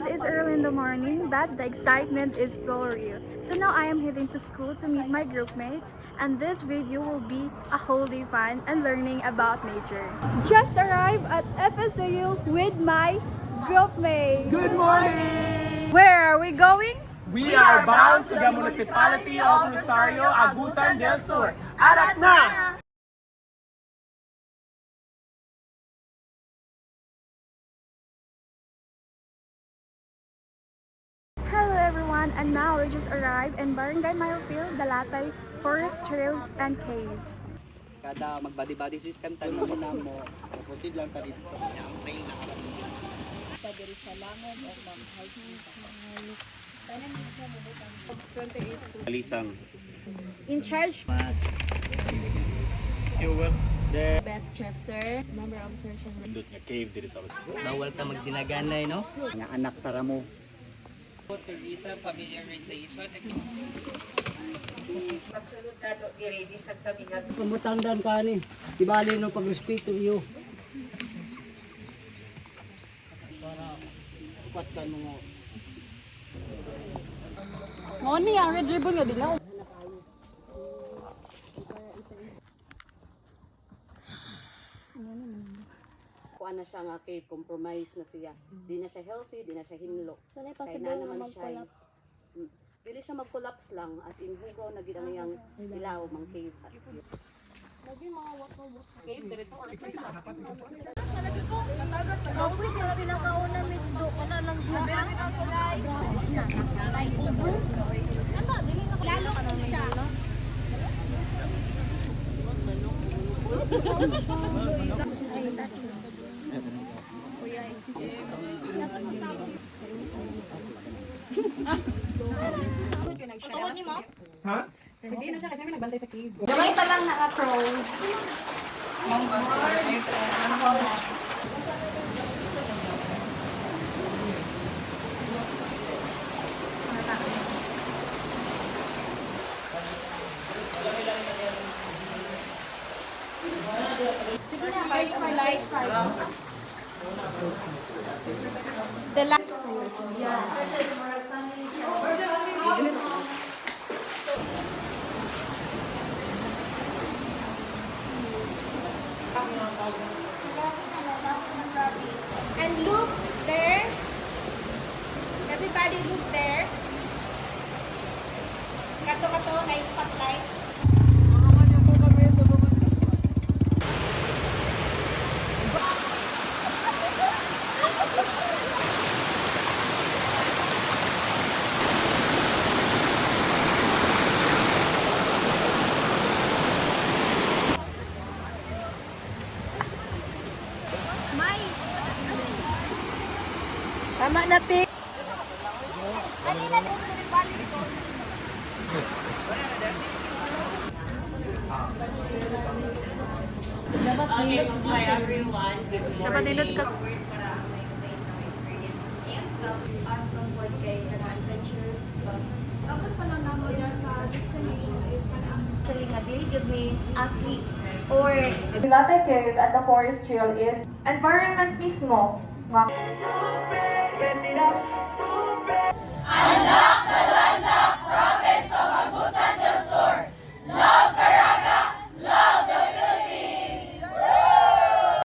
it's early in the morning, but the excitement is so real. So now I am heading to school to meet my group mates, and this video will be a whole day fun and learning about nature. Just arrived at FSU with my group mates. Good morning! Where are we going? We are bound to the municipality of Rosario, Agusan del Sur. Arat na! Hello everyone, and now we just arrived in Barangay Mayopil, Dalatay, Forest Trails and Caves. Kada mag-body-body system tayo muna mo, proceed lang tayo dito. Diri sa langon o mag-hiking. Alisang. In charge, Beth Chester, member of search and Dut nga cave diri sa Bawal ta magdinaganay, no? Nga anak tara mo. pagsulod na do i-ready sa kabinet. Kumutangdan ka ni. Tibali no pag-respeto iyo. Para upat ka mo. Moni, ang red ribbon nga dilaw. Kuan na siya nga kay compromise na siya. Di na siya healthy, di na siya hinlo. Kaya na naman siya. Dili siya mag-collapse lang as in hugaw na gid ang iyang ilaw mang cave. Ha? Gamay pa lang naka-crow. The light. And look there. Everybody look there. Kato-kato na spotlight. Tama natin. Kanina din sa bali ito. Dapat nilot ka. Dapat pa lang namo dyan sa destination is Actually nga dili gyud mi aki or Dalatay Cave at the Forest Trail is environment mismo. Allah